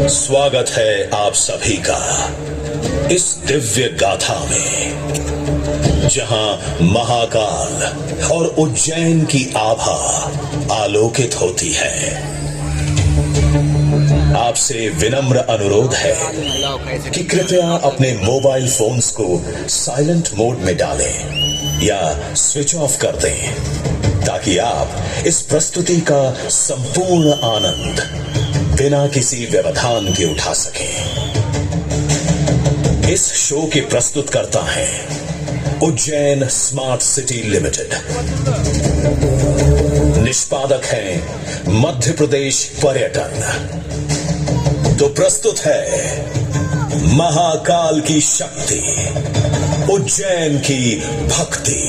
स्वागत है आप सभी का इस दिव्य गाथा में, जहां महाकाल और उज्जैन की आभा आलोकित होती है। आपसे विनम्र अनुरोध है कि कृपया अपने मोबाइल फोन्स को साइलेंट मोड में डालें या स्विच ऑफ कर दें, ताकि आप इस प्रस्तुति का संपूर्ण आनंद बिना किसी व्यवधान के उठा सकें। इस शो के प्रस्तुतकर्ता हैं उज्जैन स्मार्ट सिटी लिमिटेड। निष्पादक हैं मध्य प्रदेश पर्यटन। तो प्रस्तुत है महाकाल की शक्ति, उज्जैन की भक्ति।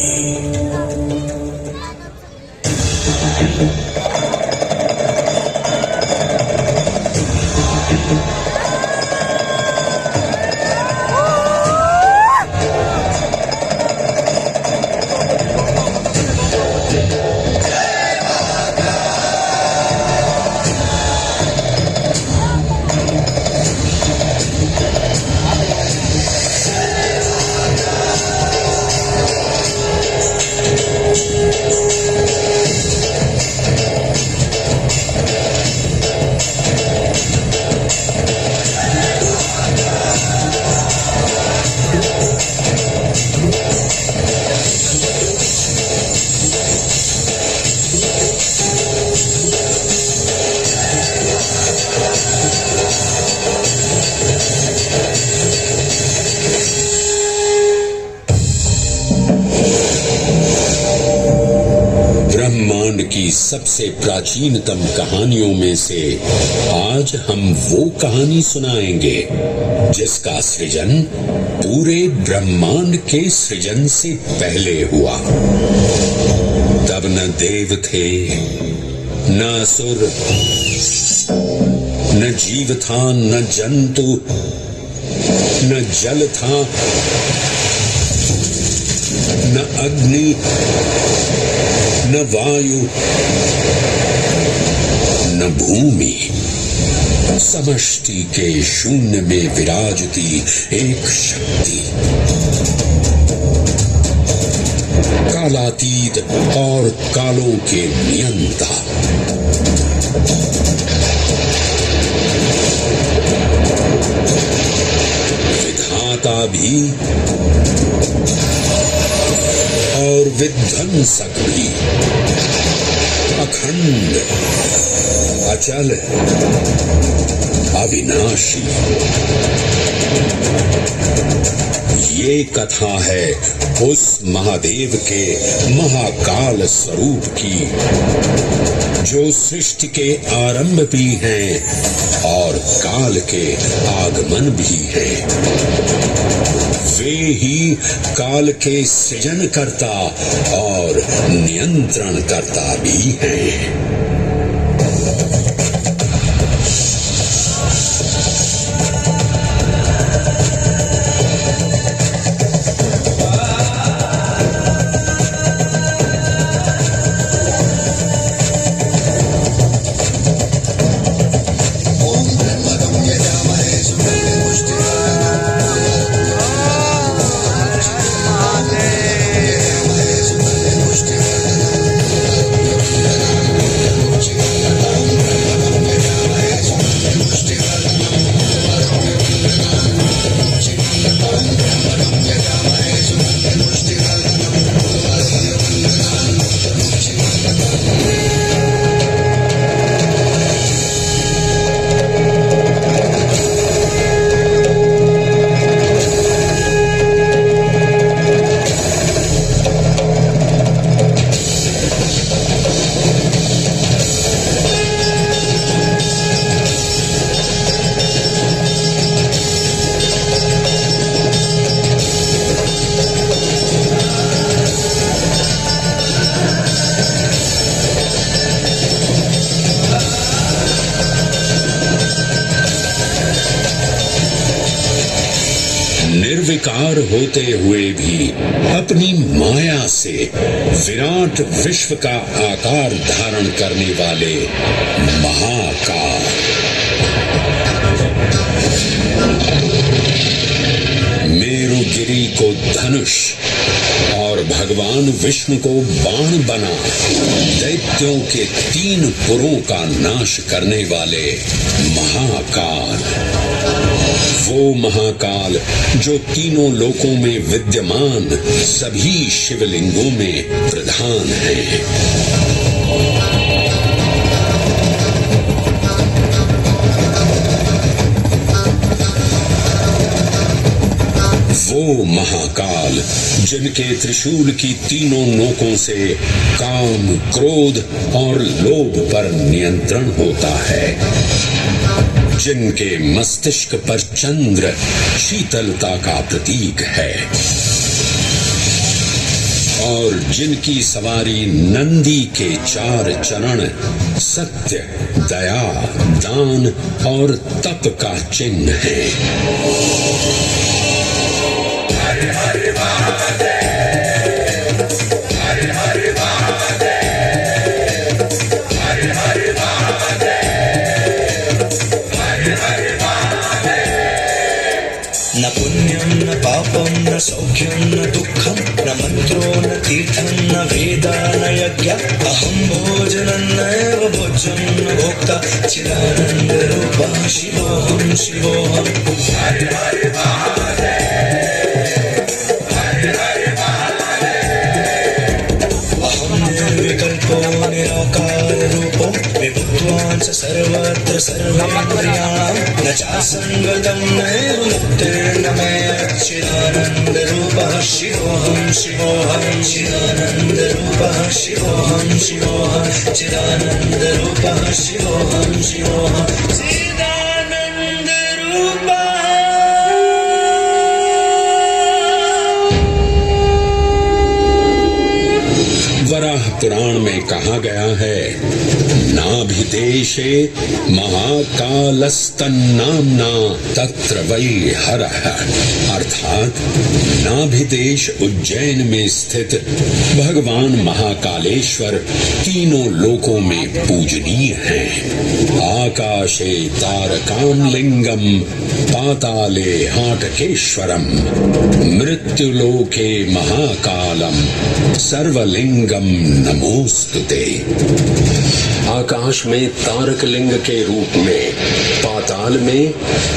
ब्रह्मांड की सबसे प्राचीनतम कहानियों में से आज हम वो कहानी सुनाएंगे जिसका सृजन पूरे ब्रह्मांड के सृजन से पहले हुआ। तब न देव थे, न असुर, न जीव था, न जंतु, न जल था, न अग्नि, न वायु, न भूमि। समष्टि के शून्य में विराजती एक शक्ति, कालातीत और कालों के नियंता। विधाता भी और विध्वंसक भी, अखंड, अचल, अविनाशी। ये कथा है उस महादेव के महाकाल स्वरूप की, जो सृष्टि के आरंभ भी हैं और काल के आगमन भी हैं। वे ही काल के सृजन करता और नियंत्रण करता भी हैं। निर्विकार होते हुए भी अपनी माया से विराट विश्व का आकार धारण करने वाले महाकाल। धनुष और भगवान विष्णु को बाण बना दैत्यों के 3 पुरों का नाश करने वाले महाकाल, वो महाकाल जो तीनों लोकों में विद्यमान सभी शिवलिंगों में प्रधान है। वो महाकाल जिनके त्रिशूल की तीनों नोकों से काम, क्रोध और लोभ पर नियंत्रण होता है, जिनके मस्तिष्क पर चंद्र शीतलता का प्रतीक है और जिनकी सवारी नंदी के 4 चरण सत्य, दया, दान और तप का चिन्ह है। हरे हरे महादेव, हरे हरे महादेव, हरे हरे महादेव, हरे हरे महादेव। न पुण्यं न पापं न सौख्यं न दुःखं न मन्त्रो न तीर्थं न वेदा न यज्ञ अहं भोजनं नैव भोज्यं न भोक्ता चिदानन्दरूपः शिवोऽहं शिवोऽहम्। हरे हरे महादेव, निराकार रूपो विभुत्वान् च सर्वत्र सर्वेन्द्रियाणां न चासङ्गतं नैव मुक्तिर्न मे चिदानन्दरूपः शिवोऽहं शिवोऽहं चिदानन्दरूपः शिवोऽहं शिवोऽहं चिदानन्दरूपः शिवोऽहं शिवोऽहं चिदानन्दरूपः। वराह पुराण में कहा गया है, नाभिदेशे महाकालस्तन्नाम्ना तत्र वै हरः, अर्थात नाभिदेश उज्जैन में स्थित भगवान महाकालेश्वर तीनों लोकों में पूजनीय हैं। आकाशे तारकामलिंगम पाताले हाटकेश्वरम मृत्युलोके महाकालम सर्वलिंगम नमोस्तुते। आकाश में तारक लिंग के रूप में, पाताल में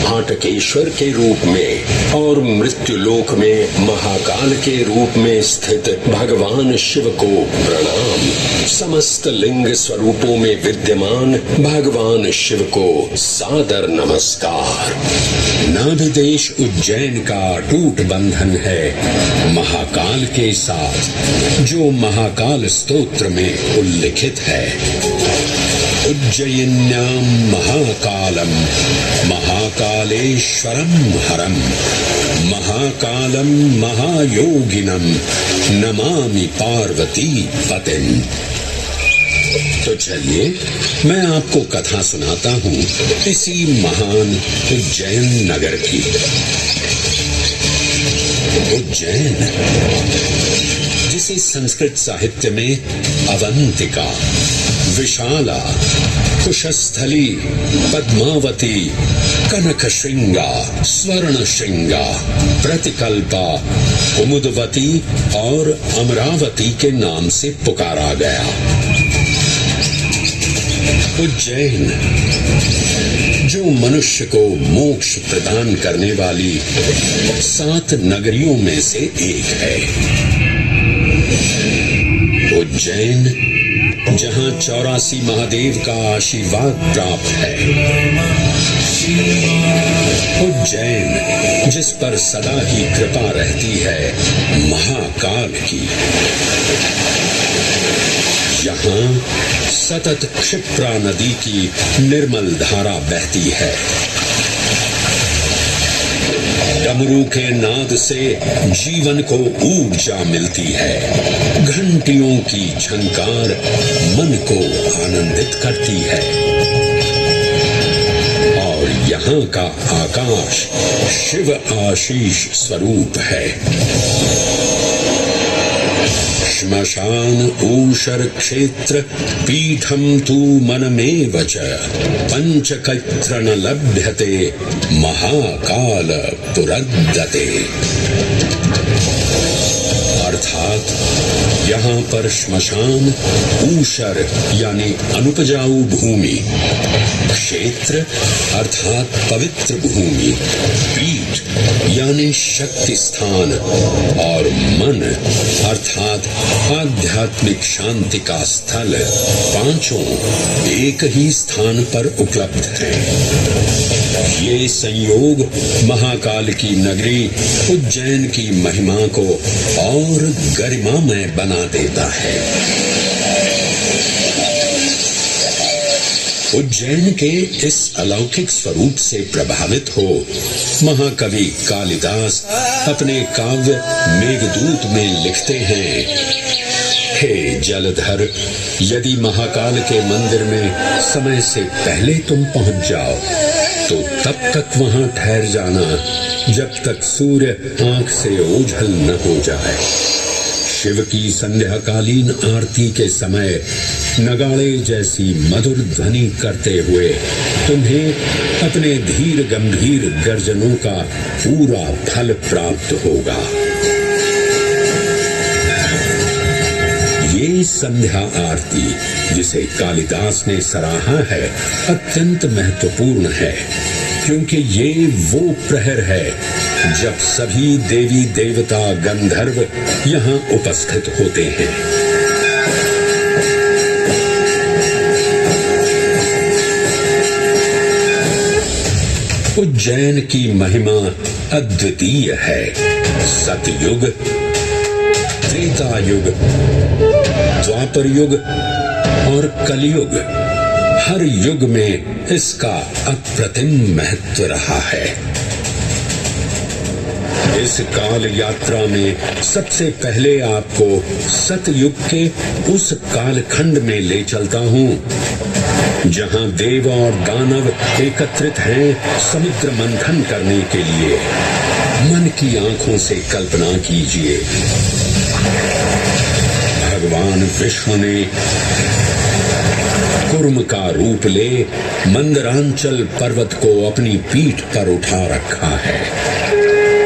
हाटकेश्वर के रूप में और मृत्युलोक में महाकाल के रूप में स्थित भगवान शिव को प्रणाम। समस्त लिंग स्वरूपों में विद्यमान भगवान शिव को सादर नमस्कार। नाभिदेश उज्जैन का अटूट बंधन है महाकाल के साथ, जो महाकाल स्तोत्र में उल्लिखित है। उज्जयिन्यां महाकालम महाकालेश्वरम हरम महाकालम महायोगिनम नमामि पार्वती पतिं। तो चलिए मैं आपको कथा सुनाता हूँ इसी महान उज्जैन नगर की। उज्जैन, जिसे संस्कृत साहित्य में अवंतिका, विशाला, कुशस्थली, पद्मावती, कनकश्रृंगा, स्वर्णश्रृंगा, प्रतिकल्पा, कुमुदवती और अमरावती के नाम से पुकारा गया। उज्जैन, जो मनुष्य को मोक्ष प्रदान करने वाली 7 नगरियों में से एक है। उज्जैन, जहां 84 महादेव का आशीर्वाद प्राप्त है। उज्जैन, जिस पर सदा ही कृपा रहती है महाकाल की। यहाँ सतत क्षिप्रा नदी की निर्मल धारा बहती है। डमरू के नाद से जीवन को ऊर्जा मिलती है। घंटियों की झंकार मन को आनंदित करती है और यहाँ का आकाश शिव आशीष स्वरूप है। श्मशान ऊषर क्षेत्र पीठम तू मनमेव च पंचकैत्र न लभ्यते महाकाल पुरद्दते। अर्थात यहाँ पर श्मशान, ऊषर यानी अनुपजाऊ भूमि, क्षेत्र अर्थात पवित्र भूमि, पीठ यानी शक्ति स्थान और मन अर्थात आध्यात्मिक शांति का स्थल पांचों एक ही स्थान पर उपलब्ध हैं। ये संयोग महाकाल की नगरी उज्जैन की महिमा को और गरिमामय बना देता है। उज्जैन के इस अलौकिक स्वरूप से प्रभावित हो महाकवि कालिदास अपने काव्य मेघदूत में लिखते हैं, हे जलधर, यदि महाकाल के मंदिर में समय से पहले तुम पहुंच जाओ तो तब तक वहां ठहर जाना जब तक सूर्य आंख से ओझल न हो जाए। शिव की संध्याकालीन आरती के समय नगाड़े जैसी मधुर ध्वनि करते हुए तुम्हें अपने धीर गंभीर गर्जनों का पूरा फल प्राप्त होगा। ये संध्या आरती जिसे कालिदास ने सराहा है अत्यंत महत्वपूर्ण है, क्योंकि ये वो प्रहर है जब सभी देवी देवता गंधर्व यहाँ उपस्थित होते हैं। उज्जैन की महिमा अद्वितीय है। सतयुग, त्रेता युग, द्वापर युग और कलयुग, हर युग में इसका अप्रतिम महत्व रहा है। इस काल यात्रा में सबसे पहले आपको सतयुग के उस कालखंड में ले चलता हूँ जहाँ देव और दानव एकत्रित हैं समुद्र मंथन करने के लिए। मन की आंखों से कल्पना कीजिए, भगवान विष्णु ने कुर्म का रूप ले मंदरांचल पर्वत को अपनी पीठ पर उठा रखा है।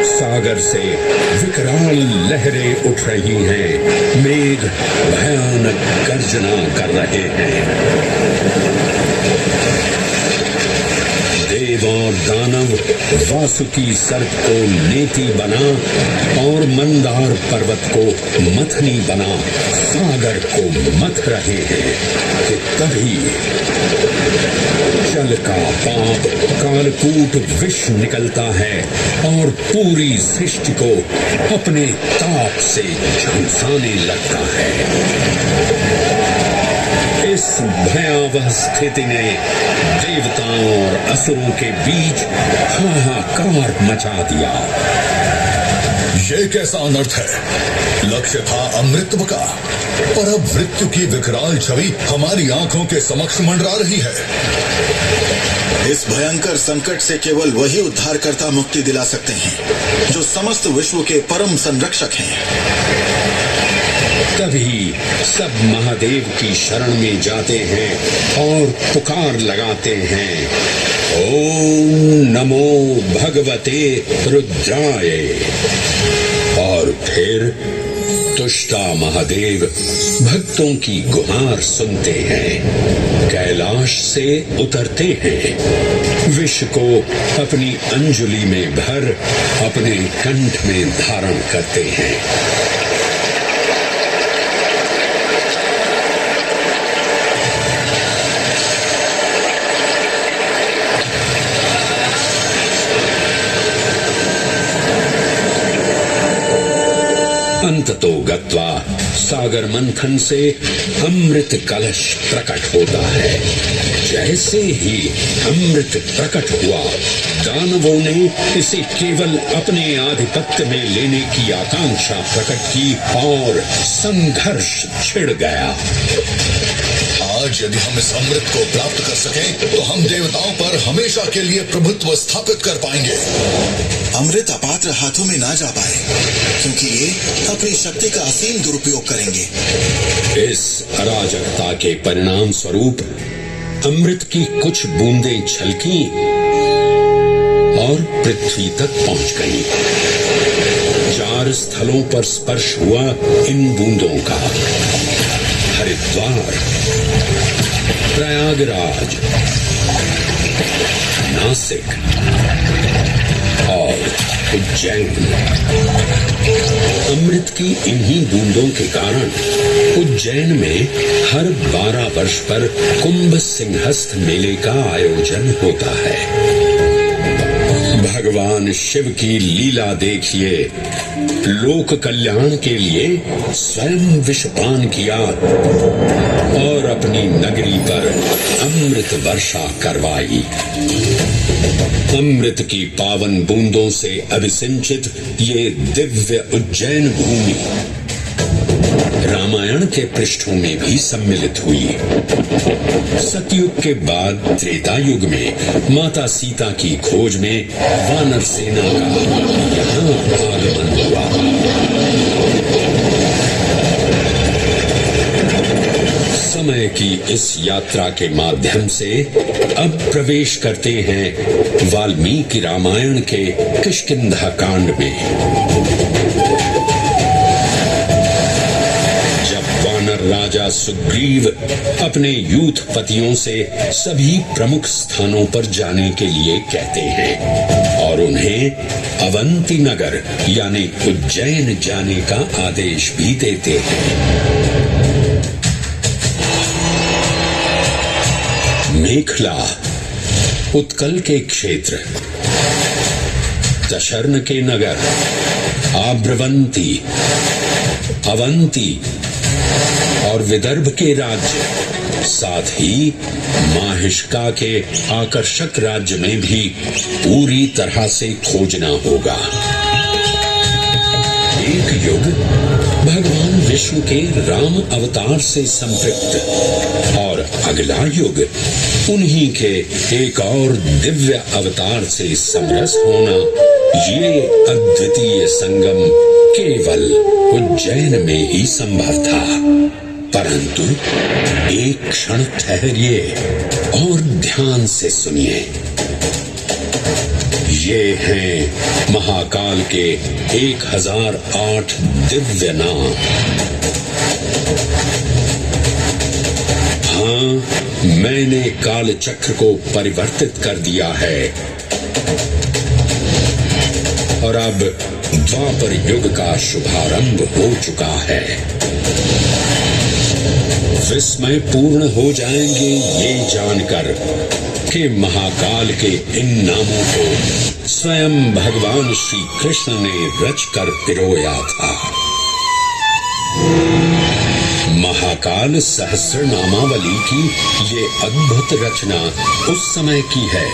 सागर से विकराल लहरें उठ रही हैं, मेघ भयानक गर्जना कर रहे हैं। देव और दानव वासुकी सर्प को नेति बना और मंदार पर्वत को मथनी बना सागर को मथ रहे हैं कि तभी जल का पाप कालकूट विष निकलता है और पूरी सृष्टि को अपने ताप से झुलसाने लगता है। इस भयावह स्थिति ने देवताओं और असुरों के बीच हाहाकार मचा दिया। ये कैसा अनर्थ है? लक्ष्य था अमृतत्व का, पर अब मृत्यु की विकराल छवि हमारी आंखों के समक्ष मंडरा रही है। इस भयंकर संकट से केवल वही उद्धारकर्ता मुक्ति दिला सकते हैं जो समस्त विश्व के परम संरक्षक हैं। तभी सब महादेव की शरण में जाते हैं और पुकार लगाते हैं, ओम नमो भगवते रुद्राय। और फिर तुष्टा महादेव भक्तों की गुहार सुनते हैं, कैलाश से उतरते हैं, विष को अपनी अंजुलि में भर अपने कंठ में धारण करते हैं। अंततो गत्वा सागर मंथन से अमृत कलश प्रकट होता है। जैसे ही अमृत प्रकट हुआ, दानवों ने इसे केवल अपने आधिपत्य में लेने की आकांक्षा प्रकट की और संघर्ष छिड़ गया। आज यदि हम इस अमृत को प्राप्त कर सकें तो हम देवताओं पर हमेशा के लिए प्रभुत्व स्थापित कर पाएंगे। अमृत अपात्र हाथों में ना जा पाए, क्योंकि ये अपनी शक्ति का असीम दुरुपयोग करेंगे। इस अराजकता के परिणाम स्वरूप अमृत की कुछ बूंदें छलकी और पृथ्वी तक पहुंच गईं। 4 स्थलों पर स्पर्श हुआ इन बूंदों का। हरिद्वार, प्रयागराज, नासिक और उज्जैन। अमृत की इन्हीं बूंदों के कारण उज्जैन में हर 12 वर्ष पर कुंभ सिंहस्थ मेले का आयोजन होता है। भगवान शिव की लीला देखिए। लोक कल्याण के लिए स्वयं विषपान किया और अपनी नगरी पर अमृत वर्षा करवाई। अमृत की पावन बूंदों से अभिसिंचित ये दिव्य उज्जैन भूमि रामायण के पृष्ठों में भी सम्मिलित हुई। सतयुग के बाद त्रेता युग में माता सीता की खोज में वानर सेना का यहाँ आगमन हुआ। समय की इस यात्रा के माध्यम से अब प्रवेश करते हैं वाल्मीकि रामायण के किष्किंधा कांड में। राजा सुग्रीव अपने यूथपतियों से सभी प्रमुख स्थानों पर जाने के लिए कहते हैं और उन्हें अवंती नगर यानी उज्जैन जाने का आदेश भी देते हैं। मेखला उत्कल के क्षेत्र, दशर्न के नगर, आब्रवंती, अवंती और विदर्भ के राज्य, साथ ही माहिष्का के आकर्षक राज्य में भी पूरी तरह से खोजना होगा। एक युग भगवान विष्णु के राम अवतार से संपृक्त और अगला युग उन्हीं के एक और दिव्य अवतार से समरस होना, ये अद्वितीय संगम केवल उज्जैन में ही संभव था। परंतु एक क्षण ठहरिए और ध्यान से सुनिए। ये हैं महाकाल के 1008 दिव्य नाम। हाँ, मैंने काल चक्र को परिवर्तित कर दिया है और अब द्वापर युग का शुभारंभ हो चुका है। विस्मय पूर्ण हो जाएंगे ये जानकर कि महाकाल के इन नामों को स्वयं भगवान श्री कृष्ण ने रचकर पिरोया था। महाकाल सहस्र नामावली की ये अद्भुत रचना उस समय की है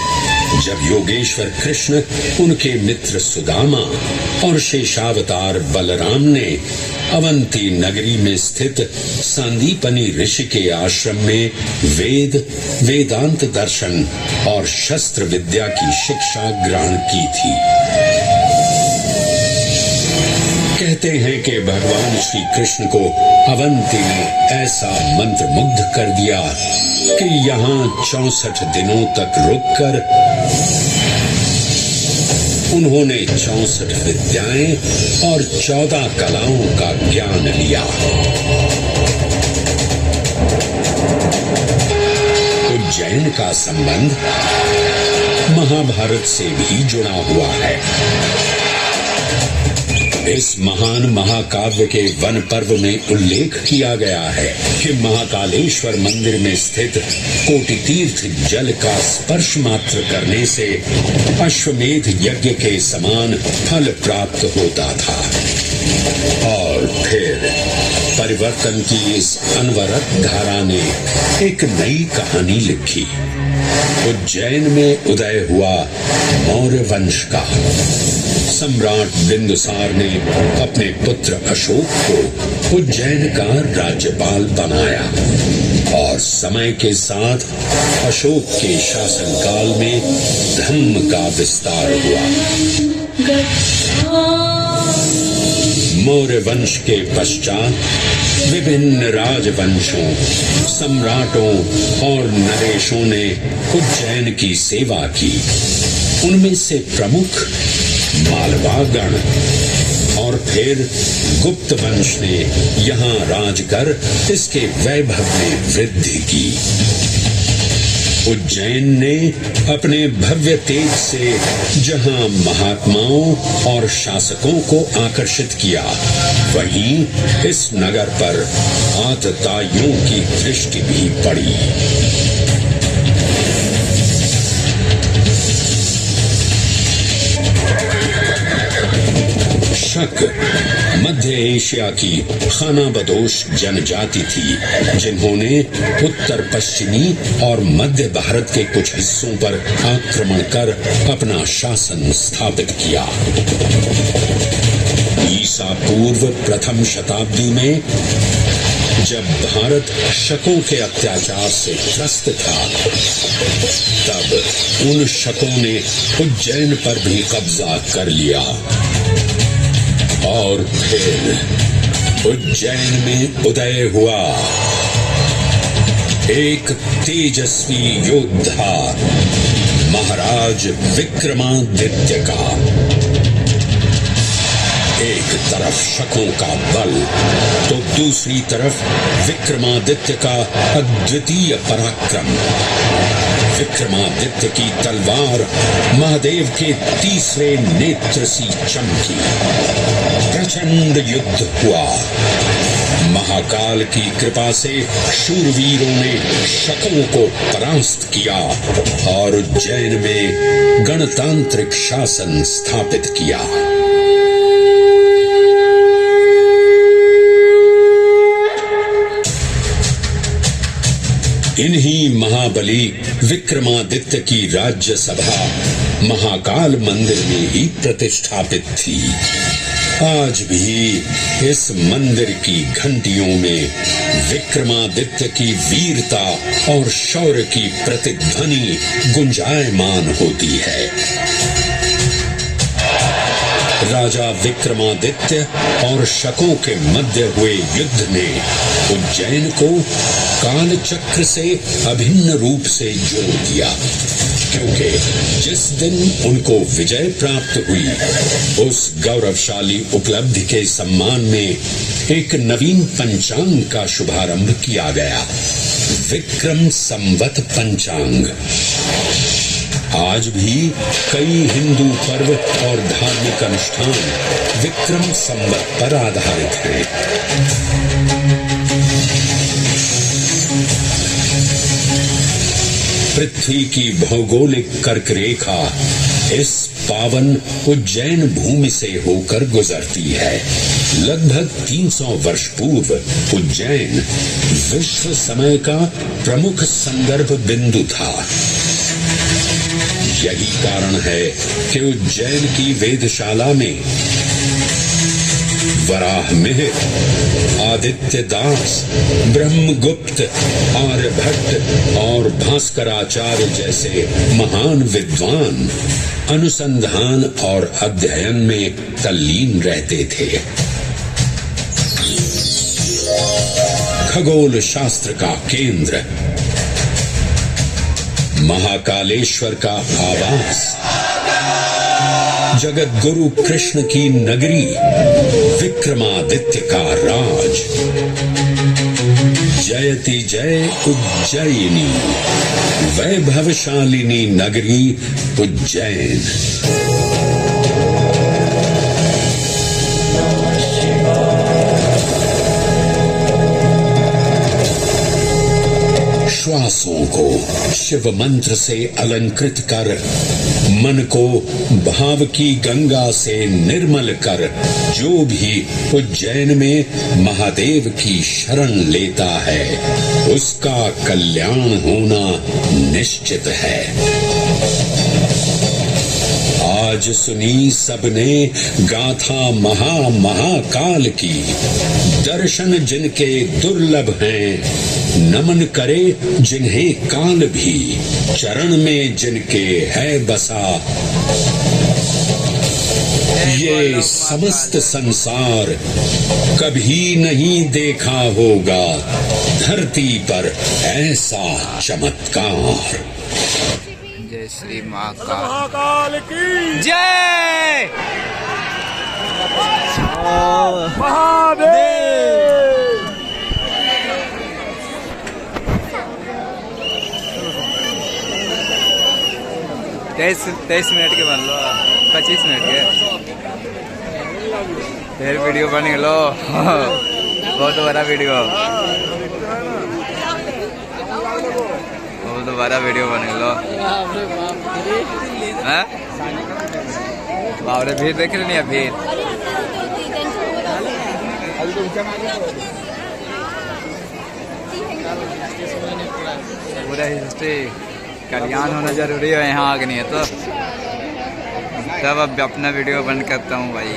जब योगेश्वर कृष्ण, उनके मित्र सुदामा और शेषावतार बलराम ने अवंती नगरी में स्थित सांदीपनी ऋषि के आश्रम में वेद, वेदांत दर्शन और शस्त्र विद्या की शिक्षा ग्रहण की थी। कहते हैं कि भगवान श्री कृष्ण को अवंती ने ऐसा मंत्र मुग्ध कर दिया कि यहाँ 64 दिनों तक रुककर उन्होंने 64 विद्याएं और 14 कलाओं का ज्ञान लिया। उज्जैन का संबंध महाभारत से भी जुड़ा हुआ है। इस महान महाकाव्य के वन पर्व में उल्लेख किया गया है कि महाकालेश्वर मंदिर में स्थित कोटि तीर्थ जल का स्पर्श मात्र करने से अश्वमेध यज्ञ के समान फल प्राप्त होता था। और फिर परिवर्तन की इस अनवरत धारा ने एक नई कहानी लिखी। उज्जैन में उदय हुआ मौर्य वंश का। सम्राट बिंदुसार ने अपने पुत्र अशोक को उज्जैन का राज्यपाल बनाया। और समय के साथ अशोक के शासनकाल में धम्म का विस्तार हुआ। मौर्य वंश के पश्चात विभिन्न राजवंशों, सम्राटों और नरेशों ने उज्जैन की सेवा की। उनमें से प्रमुख मालवागण और फिर गुप्त वंश ने यहाँ राज कर इसके वैभव में वृद्धि की। उज्जैन ने अपने भव्य तेज से जहां महात्माओं और शासकों को आकर्षित किया, वहीं इस नगर पर आतताइयों की दृष्टि भी पड़ी। शक मध्य एशिया की खानाबदोश जनजाति थी, जिन्होंने उत्तर पश्चिमी और मध्य भारत के कुछ हिस्सों पर आक्रमण कर अपना शासन स्थापित किया। ईसा पूर्व प्रथम शताब्दी में जब भारत शकों के अत्याचार से त्रस्त था, तब उन शकों ने उज्जैन पर भी कब्जा कर लिया और फिर उज्जैन में उदय हुआ एक तेजस्वी योद्धा, महाराज विक्रमादित्य का। एक तरफ शकों का बल तो दूसरी तरफ विक्रमादित्य का अद्वितीय पराक्रम। विक्रमादित्य की तलवार महादेव के तीसरे नेत्र सी चमकी। प्रचंड युद्ध हुआ। महाकाल की कृपा से शूरवीरों ने शकों को परास्त किया और उज्जैन में गणतांत्रिक शासन स्थापित किया। इन्हीं महाबली विक्रमादित्य की राज्यसभा महाकाल मंदिर में ही प्रतिष्ठापित थी। आज भी इस मंदिर की घंटियों में विक्रमादित्य की वीरता और शौर्य की प्रतिध्वनि गुंजायमान होती है। राजा विक्रमादित्य और शकों के मध्य हुए युद्ध ने उज्जैन को कालचक्र से अभिन्न रूप से जोड़ दिया, क्योंकि जिस दिन उनको विजय प्राप्त हुई, उस गौरवशाली उपलब्धि के सम्मान में एक नवीन पंचांग का शुभारंभ किया गया, विक्रम संवत पंचांग। आज भी कई हिंदू पर्व और धार्मिक अनुष्ठान विक्रम संवत पर आधारित हैं। पृथ्वी की भौगोलिक कर्क रेखा इस पावन उज्जैन भूमि से होकर गुजरती है। लगभग 300 वर्ष पूर्व उज्जैन विश्व समय का प्रमुख संदर्भ बिंदु था। यही कारण है कि उज्जैन की वेदशाला में वराहमिहिर, आदित्य दास, ब्रह्मगुप्त, आर्यभट्ट और भास्कराचार्य जैसे महान विद्वान अनुसंधान और अध्ययन में तल्लीन रहते थे। खगोल शास्त्र का केंद्र, महाकालेश्वर का आवास, जगत गुरु कृष्ण की नगरी, विक्रमादित्य का राज। जयति जय उज्जयिनी, वैभवशालिनी नगरी उज्जैन। श्वासों को शिव मंत्र से अलंकृत कर, मन को भाव की गंगा से निर्मल कर, जो भी उज्जैन में महादेव की शरण लेता है, उसका कल्याण होना निश्चित है। आज सुनी सबने गाथा महाकाल की, दर्शन जिनके दुर्लभ हैं, नमन करे जिन्हें काल भी, चरण में जिनके है बसा। ये समस्त संसार कभी नहीं देखा होगा धरती पर ऐसा चमत्कार। जय श्री महाकाल की जय। महादेव 23 मिनट के बन लो, 25 मिनट के फिर वीडियो बन लो। बहुत बड़ा वीडियो, बहुत बड़ा वीडियो बन लो। बाप रे भीड़ देख रही है, भीड़ पूरा हिस्ट्री कल्याण होना जरूरी है यहाँ आगे नहीं है तो। तब अब अपना वीडियो बंद करता हूँ भाई।